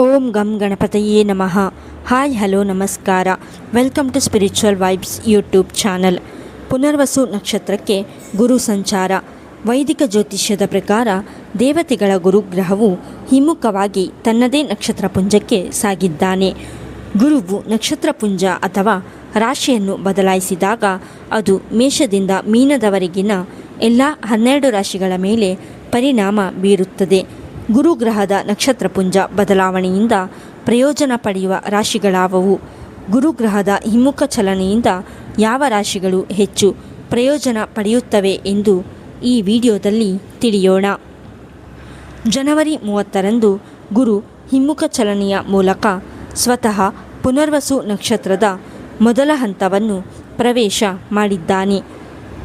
ಓಂ ಗಂ ಗಣಪತಯೇ ನಮಃ. ಹಾಯ್ ಹಲೋ ನಮಸ್ಕಾರ. Welcome to spiritual vibes YouTube channel. Punarvasu ನಕ್ಷತ್ರಕ್ಕೆ ಗುರು ಸಂಚಾರ. ವೈದಿಕ ಜ್ಯೋತಿಷ್ಯದ ಪ್ರಕಾರ ದೇವತೆಗಳ ಗುರುಗ್ರಹವು ಹಿಮ್ಮುಖವಾಗಿ ತನ್ನದೇ ನಕ್ಷತ್ರಪುಂಜಕ್ಕೆ ಸಾಗಿದ್ದಾನೆ. ಗುರುವು ನಕ್ಷತ್ರಪುಂಜ ಅಥವಾ ರಾಶಿಯನ್ನು ಬದಲಾಯಿಸಿದಾಗ ಅದು ಮೇಷದಿಂದ ಮೀನದವರೆಗಿನ ಎಲ್ಲ 12 ರಾಶಿಗಳ ಮೇಲೆ ಪರಿಣಾಮ ಬೀರುತ್ತದೆ. ಗುರುಗ್ರಹದ ನಕ್ಷತ್ರಪುಂಜ ಬದಲಾವಣೆಯಿಂದ ಪ್ರಯೋಜನ ಪಡೆಯುವ ರಾಶಿಗಳಾವವು? ಗುರುಗ್ರಹದ ಹಿಮ್ಮುಖ ಚಲನೆಯಿಂದ ಯಾವ ರಾಶಿಗಳು ಹೆಚ್ಚು ಪ್ರಯೋಜನ ಪಡೆಯುತ್ತವೆ ಎಂದು ಈ ವಿಡಿಯೋದಲ್ಲಿ ತಿಳಿಯೋಣ. ಜನವರಿ 30ರಂದು ಗುರು ಹಿಮ್ಮುಖ ಚಲನೆಯ ಮೂಲಕ ಸ್ವತಃ ಪುನರ್ವಸು ನಕ್ಷತ್ರದ ಮೊದಲ ಹಂತವನ್ನು ಪ್ರವೇಶ ಮಾಡಿದ್ದಾನೆ.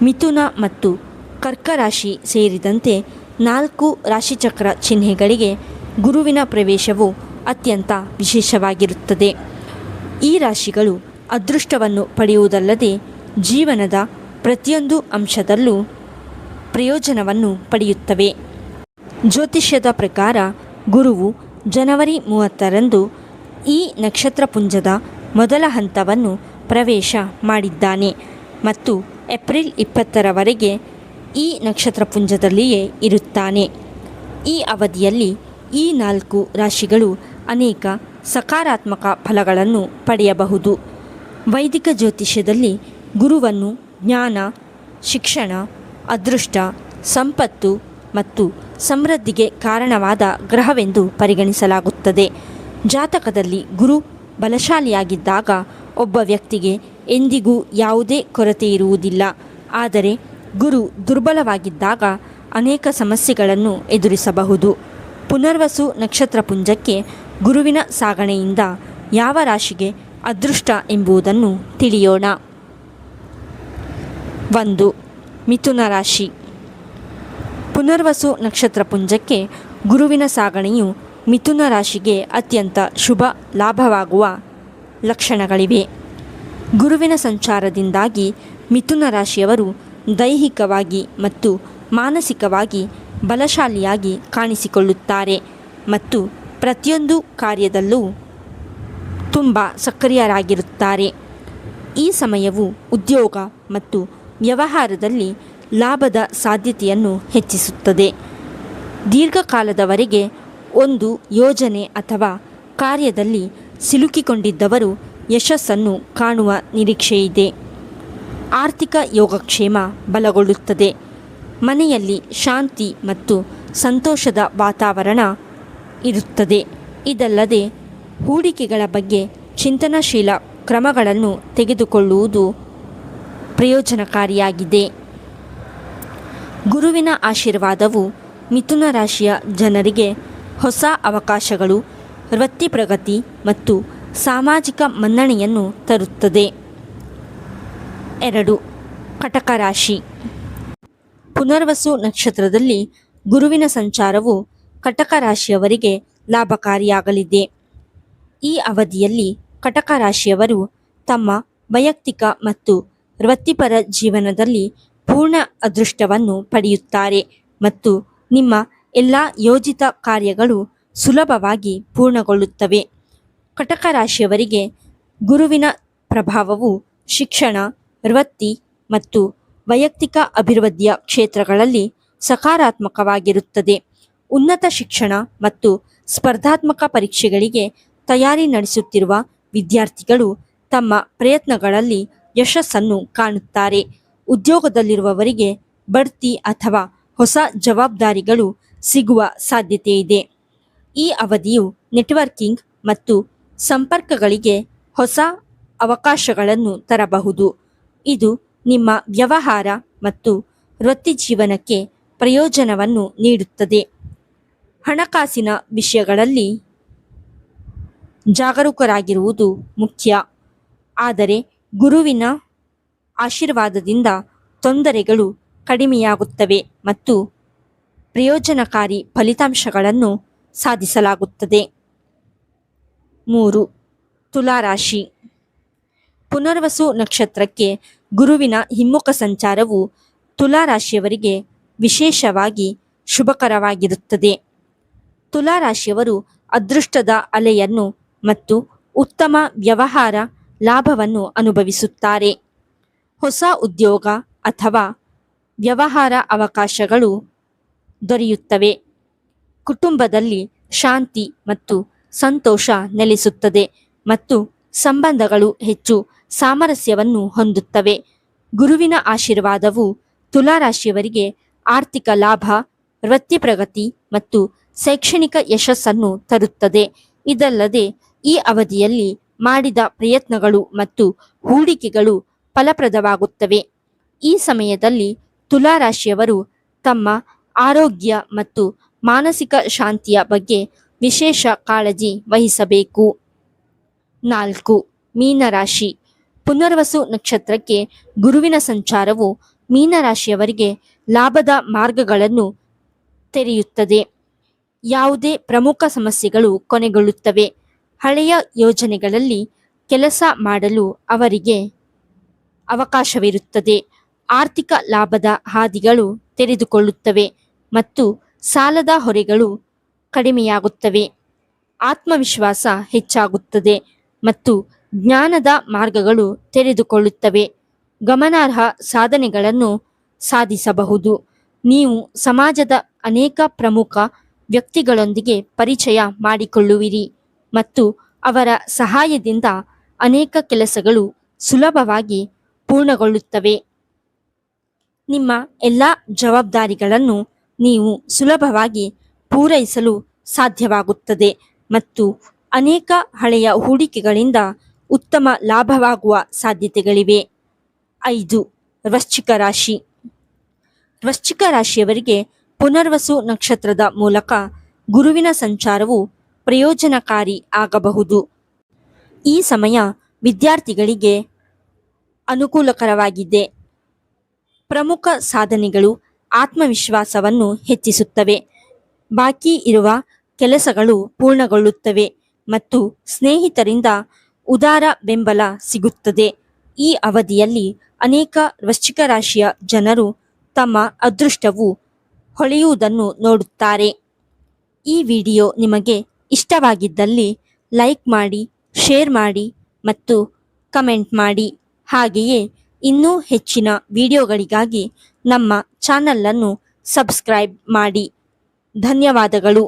ಮಿಥುನ ಮತ್ತು ಕರ್ಕ ರಾಶಿ ಸೇರಿದಂತೆ 4 ರಾಶಿಚಕ್ರ ಚಿಹ್ನೆಗಳಿಗೆ ಗುರುವಿನ ಪ್ರವೇಶವು ಅತ್ಯಂತ ವಿಶೇಷವಾಗಿರುತ್ತದೆ. ಈ ರಾಶಿಗಳು ಅದೃಷ್ಟವನ್ನು ಪಡೆಯುವುದಲ್ಲದೆ ಜೀವನದ ಪ್ರತಿಯೊಂದು ಅಂಶದಲ್ಲೂ ಪ್ರಯೋಜನವನ್ನು ಪಡೆಯುತ್ತವೆ. ಜ್ಯೋತಿಷ್ಯದ ಪ್ರಕಾರ ಗುರುವು ಜನವರಿ 30ರಂದು ಈ ನಕ್ಷತ್ರಪುಂಜದ ಮೊದಲ ಹಂತವನ್ನು ಪ್ರವೇಶ ಮಾಡಿದ್ದಾನೆ ಮತ್ತು ಏಪ್ರಿಲ್ 20ರವರೆಗೆ ಈ ನಕ್ಷತ್ರಪುಂಜದಲ್ಲಿಯೇ ಇರುತ್ತಾನೆ. ಈ ಅವಧಿಯಲ್ಲಿ ಈ 4 ರಾಶಿಗಳು ಅನೇಕ ಸಕಾರಾತ್ಮಕ ಫಲಗಳನ್ನು ಪಡೆಯಬಹುದು. ವೈದಿಕ ಜ್ಯೋತಿಷ್ಯದಲ್ಲಿ ಗುರುವನ್ನು ಜ್ಞಾನ, ಶಿಕ್ಷಣ, ಅದೃಷ್ಟ, ಸಂಪತ್ತು ಮತ್ತು ಸಮೃದ್ಧಿಗೆ ಕಾರಣವಾದ ಗ್ರಹವೆಂದು ಪರಿಗಣಿಸಲಾಗುತ್ತದೆ. ಜಾತಕದಲ್ಲಿ ಗುರು ಬಲಶಾಲಿಯಾಗಿದ್ದಾಗ ಒಬ್ಬ ವ್ಯಕ್ತಿಗೆ ಎಂದಿಗೂ ಯಾವುದೇ ಕೊರತೆ ಇರುವುದಿಲ್ಲ. ಆದರೆ ಗುರು ದುರ್ಬಲವಾಗಿದ್ದಾಗ ಅನೇಕ ಸಮಸ್ಯೆಗಳನ್ನು ಎದುರಿಸಬಹುದು. ಪುನರ್ವಸು ನಕ್ಷತ್ರಪುಂಜಕ್ಕೆ ಗುರುವಿನ ಸಾಗಣೆಯಿಂದ ಯಾವ ರಾಶಿಗೆ ಅದೃಷ್ಟ ಎಂಬುದನ್ನು ತಿಳಿಯೋಣ. 1. ಮಿಥುನ ರಾಶಿ. ಪುನರ್ವಸು ನಕ್ಷತ್ರಪುಂಜಕ್ಕೆ ಗುರುವಿನ ಸಾಗಣೆಯು ಮಿಥುನ ರಾಶಿಗೆ ಅತ್ಯಂತ ಶುಭ ಲಾಭವಾಗುವ ಲಕ್ಷಣಗಳಿವೆ. ಗುರುವಿನ ಸಂಚಾರದಿಂದಾಗಿ ಮಿಥುನ ರಾಶಿಯವರು ದೈಹಿಕವಾಗಿ ಮತ್ತು ಮಾನಸಿಕವಾಗಿ ಬಲಶಾಲಿಯಾಗಿ ಕಾಣಿಸಿಕೊಳ್ಳುತ್ತಾರೆ ಮತ್ತು ಪ್ರತಿಯೊಂದು ಕಾರ್ಯದಲ್ಲೂ ತುಂಬ ಸಕ್ರಿಯರಾಗಿರುತ್ತಾರೆ. ಈ ಸಮಯವು ಉದ್ಯೋಗ ಮತ್ತು ವ್ಯವಹಾರದಲ್ಲಿ ಲಾಭದ ಸಾಧ್ಯತೆಯನ್ನು ಹೆಚ್ಚಿಸುತ್ತದೆ. ದೀರ್ಘಕಾಲದವರೆಗೆ ಒಂದು ಯೋಜನೆ ಅಥವಾ ಕಾರ್ಯದಲ್ಲಿ ಸಿಲುಕಿಕೊಂಡಿದ್ದವರು ಯಶಸ್ಸನ್ನು ಕಾಣುವ ನಿರೀಕ್ಷೆಯಿದೆ. ಆರ್ಥಿಕ ಯೋಗಕ್ಷೇಮ ಬಲಗೊಳ್ಳುತ್ತದೆ. ಮನೆಯಲ್ಲಿ ಶಾಂತಿ ಮತ್ತು ಸಂತೋಷದ ವಾತಾವರಣ ಇರುತ್ತದೆ. ಇದಲ್ಲದೆ ಹೂಡಿಕೆಗಳ ಬಗ್ಗೆ ಚಿಂತನಶೀಲ ಕ್ರಮಗಳನ್ನು ತೆಗೆದುಕೊಳ್ಳುವುದು ಪ್ರಯೋಜನಕಾರಿಯಾಗಿದೆ. ಗುರುವಿನ ಆಶೀರ್ವಾದವು ಮಿಥುನ ರಾಶಿಯ ಜನರಿಗೆ ಹೊಸ ಅವಕಾಶಗಳು, ವೃತ್ತಿ ಪ್ರಗತಿ ಮತ್ತು ಸಾಮಾಜಿಕ ಮನ್ನಣೆಯನ್ನು ತರುತ್ತದೆ. 2. ಕಟಕ ರಾಶಿ. ಪುನರ್ವಸು ನಕ್ಷತ್ರದಲ್ಲಿ ಗುರುವಿನ ಸಂಚಾರವು ಕಟಕ ರಾಶಿಯವರಿಗೆ ಲಾಭಕಾರಿಯಾಗಲಿದೆ. ಈ ಅವಧಿಯಲ್ಲಿ ಕಟಕ ರಾಶಿಯವರು ತಮ್ಮ ವೈಯಕ್ತಿಕ ಮತ್ತು ವೃತ್ತಿಪರ ಜೀವನದಲ್ಲಿ ಪೂರ್ಣ ಅದೃಷ್ಟವನ್ನು ಪಡೆಯುತ್ತಾರೆ ಮತ್ತು ನಿಮ್ಮ ಎಲ್ಲ ಯೋಜಿತ ಕಾರ್ಯಗಳು ಸುಲಭವಾಗಿ ಪೂರ್ಣಗೊಳ್ಳುತ್ತವೆ. ಕಟಕ ರಾಶಿಯವರಿಗೆ ಗುರುವಿನ ಪ್ರಭಾವವು ಶಿಕ್ಷಣ, ವೃತ್ತಿ ಮತ್ತು ವೈಯಕ್ತಿಕ ಅಭಿವೃದ್ಧಿಯ ಕ್ಷೇತ್ರಗಳಲ್ಲಿ ಸಕಾರಾತ್ಮಕವಾಗಿರುತ್ತದೆ. ಉನ್ನತ ಶಿಕ್ಷಣ ಮತ್ತು ಸ್ಪರ್ಧಾತ್ಮಕ ಪರೀಕ್ಷೆಗಳಿಗೆ ತಯಾರಿ ನಡೆಸುತ್ತಿರುವ ವಿದ್ಯಾರ್ಥಿಗಳು ತಮ್ಮ ಪ್ರಯತ್ನಗಳಲ್ಲಿ ಯಶಸ್ಸನ್ನು ಕಾಣುತ್ತಾರೆ. ಉದ್ಯೋಗದಲ್ಲಿರುವವರಿಗೆ ಬಡ್ತಿ ಅಥವಾ ಹೊಸ ಜವಾಬ್ದಾರಿಗಳು ಸಿಗುವ ಸಾಧ್ಯತೆಯಿದೆ. ಈ ಅವಧಿಯು ನೆಟ್ವರ್ಕಿಂಗ್ ಮತ್ತು ಸಂಪರ್ಕಗಳಿಗೆ ಹೊಸ ಅವಕಾಶಗಳನ್ನು ತರಬಹುದು. ಇದು ನಿಮ್ಮ ವ್ಯವಹಾರ ಮತ್ತು ವೃತ್ತಿಜೀವನಕ್ಕೆ ಪ್ರಯೋಜನವನ್ನು ನೀಡುತ್ತದೆ. ಹಣಕಾಸಿನ ವಿಷಯಗಳಲ್ಲಿ ಜಾಗರೂಕರಾಗಿರುವುದು ಮುಖ್ಯ. ಆದರೆ ಗುರುವಿನ ಆಶೀರ್ವಾದದಿಂದ ತೊಂದರೆಗಳು ಕಡಿಮೆಯಾಗುತ್ತವೆ ಮತ್ತು ಪ್ರಯೋಜನಕಾರಿ ಫಲಿತಾಂಶಗಳನ್ನು ಸಾಧಿಸಲಾಗುತ್ತದೆ. 3. ತುಲಾರಾಶಿ. ಪುನರ್ವಸು ನಕ್ಷತ್ರಕ್ಕೆ ಗುರುವಿನ ಹಿಮ್ಮುಖ ಸಂಚಾರವು ತುಲಾರಾಶಿಯವರಿಗೆ ವಿಶೇಷವಾಗಿ ಶುಭಕರವಾಗಿರುತ್ತದೆ. ತುಲಾರಾಶಿಯವರು ಅದೃಷ್ಟದ ಅಲೆಯನ್ನು ಮತ್ತು ಉತ್ತಮ ವ್ಯವಹಾರ ಲಾಭವನ್ನು ಅನುಭವಿಸುತ್ತಾರೆ. ಹೊಸ ಉದ್ಯೋಗ ಅಥವಾ ವ್ಯವಹಾರ ಅವಕಾಶಗಳು ದೊರೆಯುತ್ತವೆ. ಕುಟುಂಬದಲ್ಲಿ ಶಾಂತಿ ಮತ್ತು ಸಂತೋಷ ನೆಲೆಸುತ್ತದೆ ಮತ್ತು ಸಂಬಂಧಗಳು ಹೆಚ್ಚು ಸಾಮರಸ್ಯವನ್ನು ಹೊಂದುತ್ತವೆ. ಗುರುವಿನ ಆಶೀರ್ವಾದವು ತುಲಾರಾಶಿಯವರಿಗೆ ಆರ್ಥಿಕ ಲಾಭ, ವೃತ್ತಿ ಪ್ರಗತಿ ಮತ್ತು ಶೈಕ್ಷಣಿಕ ಯಶಸ್ಸನ್ನು ತರುತ್ತದೆ. ಇದಲ್ಲದೆ ಈ ಅವಧಿಯಲ್ಲಿ ಮಾಡಿದ ಪ್ರಯತ್ನಗಳು ಮತ್ತು ಹೂಡಿಕೆಗಳು ಫಲಪ್ರದವಾಗುತ್ತವೆ. ಈ ಸಮಯದಲ್ಲಿ ತುಲಾರಾಶಿಯವರು ತಮ್ಮ ಆರೋಗ್ಯ ಮತ್ತು ಮಾನಸಿಕ ಶಾಂತಿಯ ಬಗ್ಗೆ ವಿಶೇಷ ಕಾಳಜಿ ವಹಿಸಬೇಕು. 4. ಮೀನರಾಶಿ. ಪುನರ್ವಸು ನಕ್ಷತ್ರಕ್ಕೆ ಗುರುವಿನ ಸಂಚಾರವು ಮೀನರಾಶಿಯವರಿಗೆ ಲಾಭದ ಮಾರ್ಗಗಳನ್ನು ತೆರೆಯುತ್ತದೆ. ಯಾವುದೇ ಪ್ರಮುಖ ಸಮಸ್ಯೆಗಳು ಕೊನೆಗೊಳ್ಳುತ್ತವೆ. ಹಳೆಯ ಯೋಜನೆಗಳಲ್ಲಿ ಕೆಲಸ ಮಾಡಲು ಅವರಿಗೆ ಅವಕಾಶವಿರುತ್ತದೆ. ಆರ್ಥಿಕ ಲಾಭದ ಹಾದಿಗಳು ತೆರೆದುಕೊಳ್ಳುತ್ತವೆ ಮತ್ತು ಸಾಲದ ಹೊರೆಗಳು ಕಡಿಮೆಯಾಗುತ್ತವೆ. ಆತ್ಮವಿಶ್ವಾಸ ಹೆಚ್ಚಾಗುತ್ತದೆ ಮತ್ತು ಜ್ಞಾನದ ಮಾರ್ಗಗಳು ತೆರೆದುಕೊಳ್ಳುತ್ತವೆ. ಗಮನಾರ್ಹ ಸಾಧನೆಗಳನ್ನು ಸಾಧಿಸಬಹುದು. ನೀವು ಸಮಾಜದ ಅನೇಕ ಪ್ರಮುಖ ವ್ಯಕ್ತಿಗಳೊಂದಿಗೆ ಪರಿಚಯ ಮಾಡಿಕೊಳ್ಳುವಿರಿ ಮತ್ತು ಅವರ ಸಹಾಯದಿಂದ ಅನೇಕ ಕೆಲಸಗಳು ಸುಲಭವಾಗಿ ಪೂರ್ಣಗೊಳ್ಳುತ್ತವೆ. ನಿಮ್ಮ ಎಲ್ಲ ಜವಾಬ್ದಾರಿಗಳನ್ನು ನೀವು ಸುಲಭವಾಗಿ ಪೂರೈಸಲು ಸಾಧ್ಯವಾಗುತ್ತದೆ ಮತ್ತು ಅನೇಕ ಹಳೆಯ ಹೂಡಿಕೆಗಳಿಂದ ಉತ್ತಮ ಲಾಭವಾಗುವ ಸಾಧ್ಯತೆಗಳಿವೆ. 5. ವೃಶ್ಚಿಕ ರಾಶಿ. ವೃಶ್ಚಿಕ ರಾಶಿಯವರಿಗೆ ಪುನರ್ವಸು ನಕ್ಷತ್ರದ ಮೂಲಕ ಗುರುವಿನ ಸಂಚಾರವು ಪ್ರಯೋಜನಕಾರಿ ಆಗಬಹುದು. ಈ ಸಮಯ ವಿದ್ಯಾರ್ಥಿಗಳಿಗೆ ಅನುಕೂಲಕರವಾಗಿದೆ. ಪ್ರಮುಖ ಸಾಧನೆಗಳು ಆತ್ಮವಿಶ್ವಾಸವನ್ನು ಹೆಚ್ಚಿಸುತ್ತವೆ. ಬಾಕಿ ಇರುವ ಕೆಲಸಗಳು ಪೂರ್ಣಗೊಳ್ಳುತ್ತವೆ ಮತ್ತು ಸ್ನೇಹಿತರಿಂದ ಉದಾರ ಬೆಂಬಲ ಸಿಗುತ್ತದೆ. ಈ ಅವಧಿಯಲ್ಲಿ ಅನೇಕ ವೃಶ್ಚಿಕ ರಾಶಿಯ ಜನರು ತಮ್ಮ ಅದೃಷ್ಟವು ಹೊಳೆಯುವುದನ್ನು ನೋಡುತ್ತಾರೆ. ಈ ವಿಡಿಯೋ ನಿಮಗೆ ಇಷ್ಟವಾಗಿದ್ದಲ್ಲಿ ಲೈಕ್ ಮಾಡಿ, ಶೇರ್ ಮಾಡಿ ಮತ್ತು ಕಮೆಂಟ್ ಮಾಡಿ. ಹಾಗೆಯೇ ಇನ್ನೂ ಹೆಚ್ಚಿನ ವಿಡಿಯೋಗಳಿಗಾಗಿ ನಮ್ಮ ಚಾನಲನ್ನು ಸಬ್ಸ್ಕ್ರೈಬ್ ಮಾಡಿ. ಧನ್ಯವಾದಗಳು.